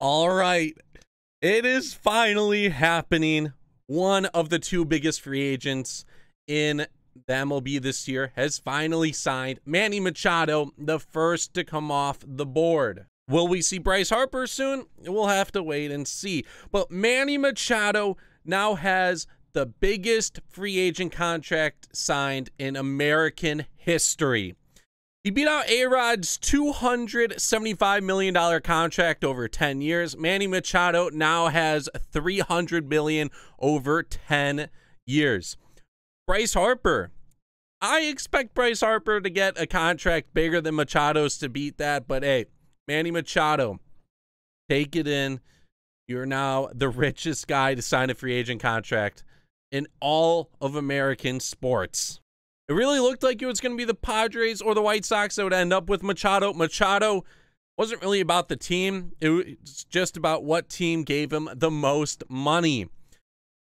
All right, it is finally happening. One of the two biggest free agents in the MLB this year has finally signed. Manny Machado, the first to come off the board. Will we see Bryce Harper soon? We'll have to wait and see. But Manny Machado now has the biggest free agent contract signed in American history. He beat out A-Rod's $275 million contract over 10 years. Manny Machado now has $300 million over 10 years. Bryce Harper. I expect Bryce Harper to get a contract bigger than Machado's to beat that, but hey, Manny Machado, take it in. You're now the richest guy to sign a free agent contract in all of American sports. It really looked like it was going to be the Padres or the White Sox that would end up with Machado. Machado wasn't really about the team. It was just about what team gave him the most money.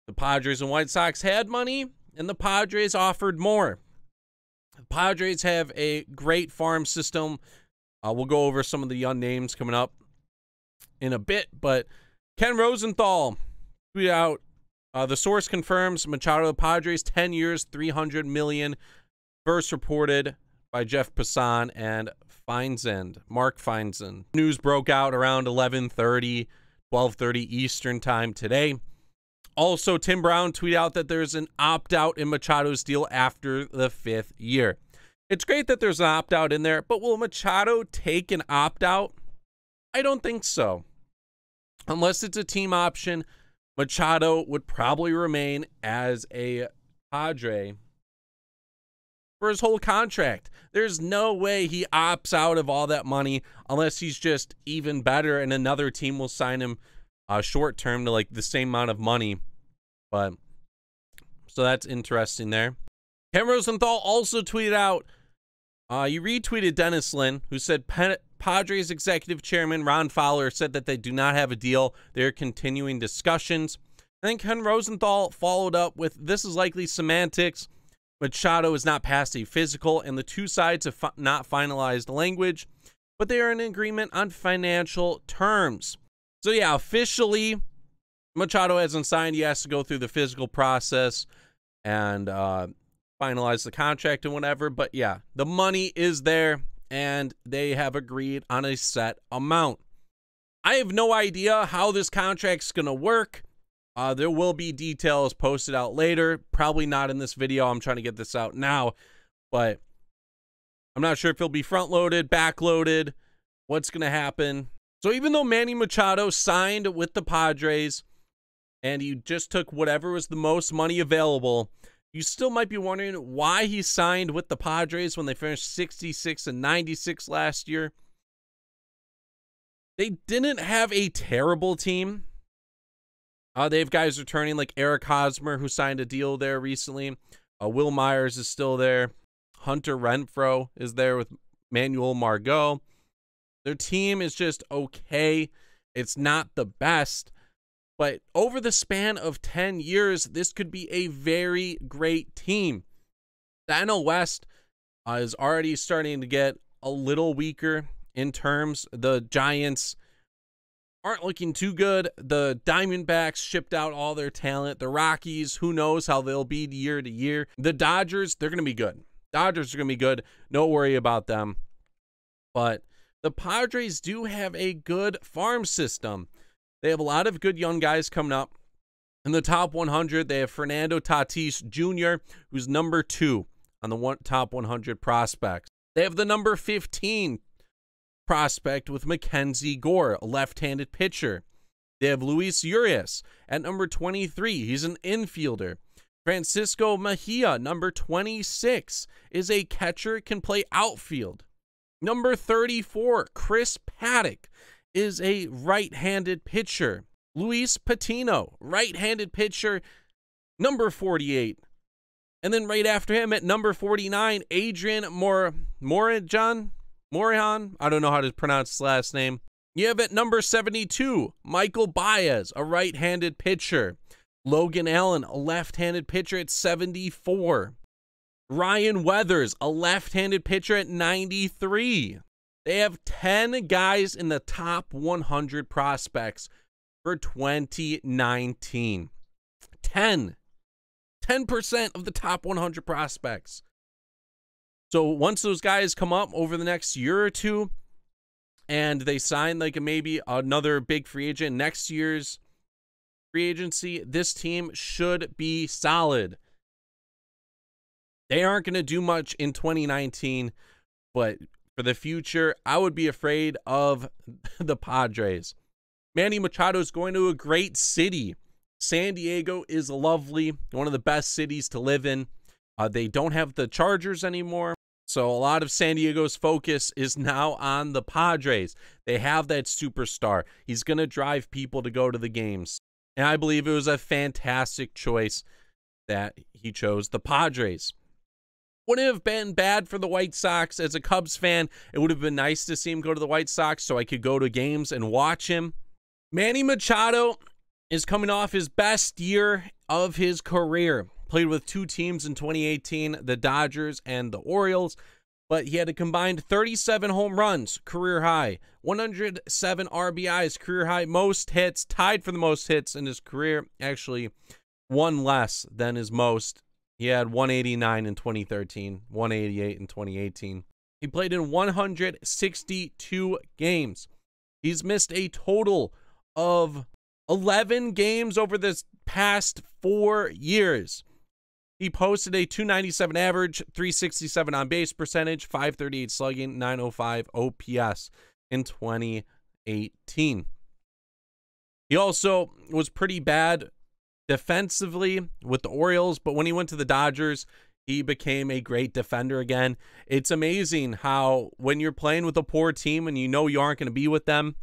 The Padres and White Sox had money, and the Padres offered more. The Padres have a great farm system. We'll go over some of the young names coming up in a bit, but Ken Rosenthal tweeted out, the source confirms Machado, the Padres, 10 years, $300 million. First reported by Jeff Passan and Mark Feinsand. News broke out around 11:30, 12:30 Eastern time today. Also, Tim Brown tweeted out that there's an opt-out in Machado's deal after the 5th year. It's great that there's an opt-out in there, but will Machado take an opt-out? I don't think so. Unless it's a team option, Machado would probably remain as a Padre for his whole contract. There's no way he opts out of all that money unless he's just even better and another team will sign him short term to like the same amount of money. But so that's interesting there. Ken Rosenthal also tweeted out, you retweeted Dennis Lin, who said Padres executive chairman Ron Fowler said that they do not have a deal. They're continuing discussions. I think Ken Rosenthal followed up with, this is likely semantics. Machado is not past a physical, and the two sides have not finalized language, but they are in agreement on financial terms. So yeah, officially, Machado hasn't signed. He has to go through the physical process and finalize the contract and whatever. But yeah, the money is there, and they have agreed on a set amount. I have no idea how this contract's going to work. There will be details posted out later. Probably not in this video. I'm trying to get this out now, but I'm not sure if it'll be front-loaded, back-loaded, what's going to happen. So even though Manny Machado signed with the Padres and he just took whatever was the most money available, you still might be wondering why he signed with the Padres when they finished 66 and 96 last year. They didn't have a terrible team. They have guys returning like Eric Hosmer, who signed a deal there recently. Will Myers is still there. Hunter Renfroe is there with Manuel Margot. Their team is just okay. It's not the best. But over the span of 10 years, this could be a very great team. The NL West is already starting to get a little weaker in terms. The Giants aren't looking too good. The Diamondbacks shipped out all their talent. The Rockies, who knows how they'll be year to year. The Dodgers, they're going to be good. Dodgers are going to be good. No worry about them. But the Padres do have a good farm system. They have a lot of good young guys coming up. In the top 100, they have Fernando Tatis Jr., who's number 2 on the top 100 prospects. They have the number 15 prospect with Mackenzie Gore, a left-handed pitcher. They have Luis Urias at number 23. He's an infielder. Francisco Mejia, number 26, is a catcher, can play outfield. Number 34, Chris Paddock, is a right-handed pitcher. Luis Patino, right-handed pitcher, number 48. And then right after him at number 49, Adrian Morejon, I don't know how to pronounce his last name. You have at number 72, Michael Baez, a right-handed pitcher. Logan Allen, a left-handed pitcher at 74. Ryan Weathers, a left-handed pitcher at 93. They have 10 guys in the top 100 prospects for 2019. 10% of the top 100 prospects. So once those guys come up over the next year or two and they sign like maybe another big free agent next year's free agency, this team should be solid. They aren't going to do much in 2019, but for the future, I would be afraid of the Padres. Manny Machado is going to a great city. San Diego is lovely, one of the best cities to live in. They don't have the Chargers anymore, so a lot of San Diego's focus is now on the Padres. They have that superstar. He's going to drive people to go to the games. And I believe it was a fantastic choice that he chose the Padres. Wouldn't have been bad for the White Sox. As a Cubs fan, it would have been nice to see him go to the White Sox so I could go to games and watch him. Manny Machado is coming off his best year of his career. Played with two teams in 2018, the Dodgers and the Orioles, but he had a combined 37 home runs, career high, 107 RBIs, career high, most hits, tied for the most hits in his career, actually one less than his most. He had 189 in 2013, 188 in 2018. He played in 162 games. He's missed a total of 11 games over this past 4 years. He posted a 297 average, 367 on base percentage, 538 slugging, 905 OPS in 2018. He also was pretty bad defensively with the Orioles, but when he went to the Dodgers, he became a great defender again. It's amazing how when you're playing with a poor team and you know you aren't going to be with them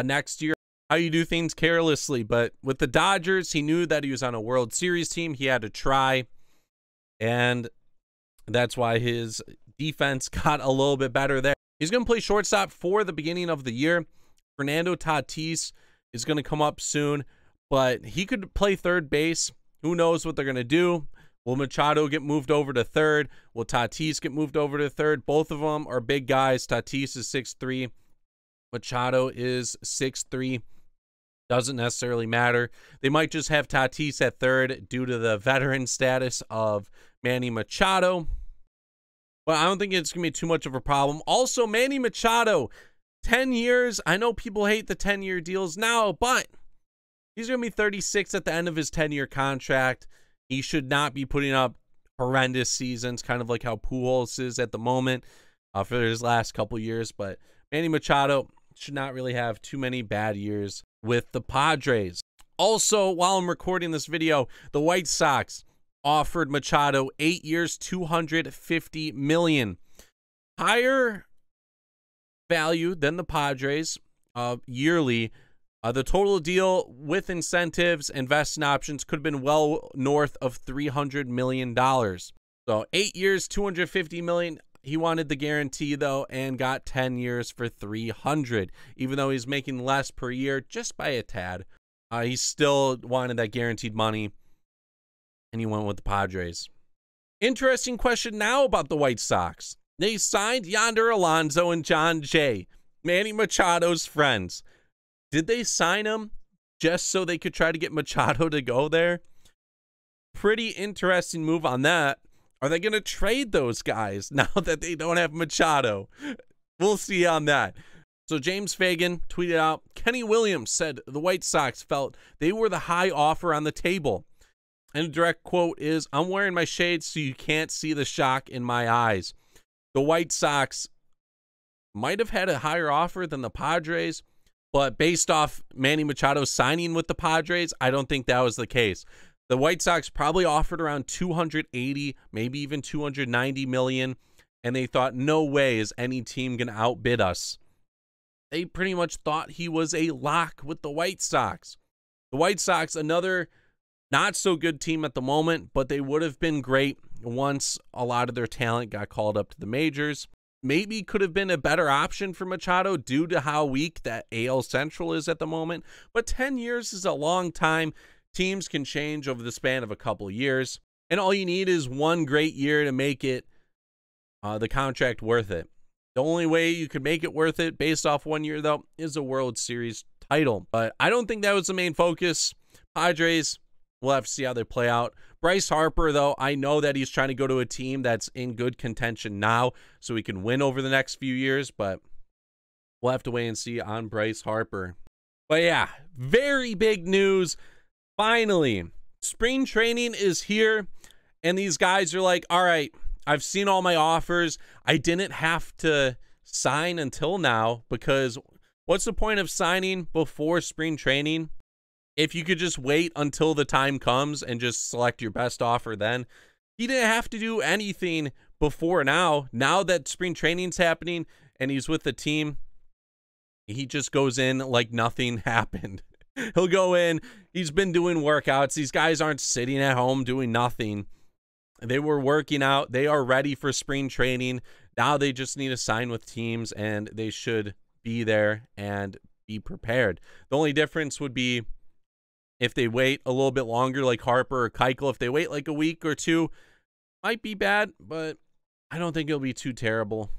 next year, how you do things carelessly. But with the Dodgers, he knew that he was on a World Series team. He had to try, and that's why his defense got a little bit better there. He's going to play shortstop for the beginning of the year. Fernando Tatis is going to come up soon, but he could play third base. Who knows what they're going to do? Will Machado get moved over to third? Will Tatis get moved over to third? Both of them are big guys. Tatis is 6'3". Machado is 6'3". Doesn't necessarily matter. They might just have Tatis at third due to the veteran status of Manny Machado. But I don't think it's going to be too much of a problem. Also, Manny Machado, 10 years. I know people hate the 10-year deals now, but he's going to be 36 at the end of his 10-year contract. He should not be putting up horrendous seasons, kind of like how Pujols is at the moment for his last couple years. But Manny Machado should not really have too many bad years with the Padres. Also, while I'm recording this video, the White Sox offered Machado 8 years, $250 million. Higher value than the Padres yearly. The total deal with incentives and vesting options could have been well north of $300 million. So 8 years, $250 million. He wanted the guarantee, though, and got 10 years for $300. Even though he's making less per year, just by a tad, he still wanted that guaranteed money, and he went with the Padres. Interesting question now about the White Sox. They signed Yonder Alonso and John Jay, Manny Machado's friends. Did they sign him just so they could try to get Machado to go there? Pretty interesting move on that. Are they going to trade those guys now that they don't have Machado? We'll see on that. So James Fagan tweeted out, Kenny Williams said the White Sox felt they were the high offer on the table. And a direct quote is, I'm wearing my shades so you can't see the shock in my eyes. The White Sox might have had a higher offer than the Padres, but based off Manny Machado signing with the Padres, I don't think that was the case. The White Sox probably offered around 280, maybe even 290 million, and they thought, no way is any team going to outbid us. They pretty much thought he was a lock with the White Sox. The White Sox, another not so good team at the moment, but they would have been great once a lot of their talent got called up to the majors. Maybe could have been a better option for Machado due to how weak that AL Central is at the moment, but 10 years is a long time. Teams can change over the span of a couple years, and all you need is one great year to make it the contract worth it. The only way you could make it worth it based off 1 year, though, is a World Series title. But I don't think that was the main focus. Padres, we'll have to see how they play out. Bryce Harper, though, I know that he's trying to go to a team that's in good contention now so he can win over the next few years, but we'll have to wait and see on Bryce Harper. But yeah, very big news. Finally, spring training is here, and these guys are like, all right, I've seen all my offers. I didn't have to sign until now, because what's the point of signing before spring training if you could just wait until the time comes and just select your best offer then? He didn't have to do anything before now. Now that spring training's happening and he's with the team, he just goes in like nothing happened. He'll go in. He's been doing workouts. These guys aren't sitting at home doing nothing. They were working out. They are ready for spring training. Now they just need to sign with teams, and they should be there and be prepared. The only difference would be if they wait a little bit longer, like Harper or Keuchel. If they wait like a week or two, might be bad, but I don't think it'll be too terrible.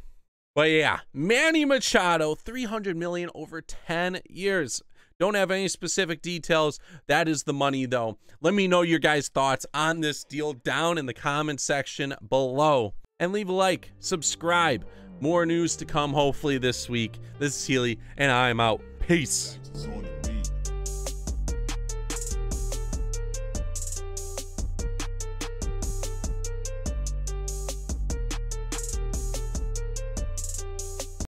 But yeah, Manny Machado, $300 million over 10 years. Don't have any specific details. That is the money, though. Let me know your guys' thoughts on this deal down in the comment section below. And leave a like, subscribe. More news to come hopefully this week. This is Healy, and I'm out. Peace.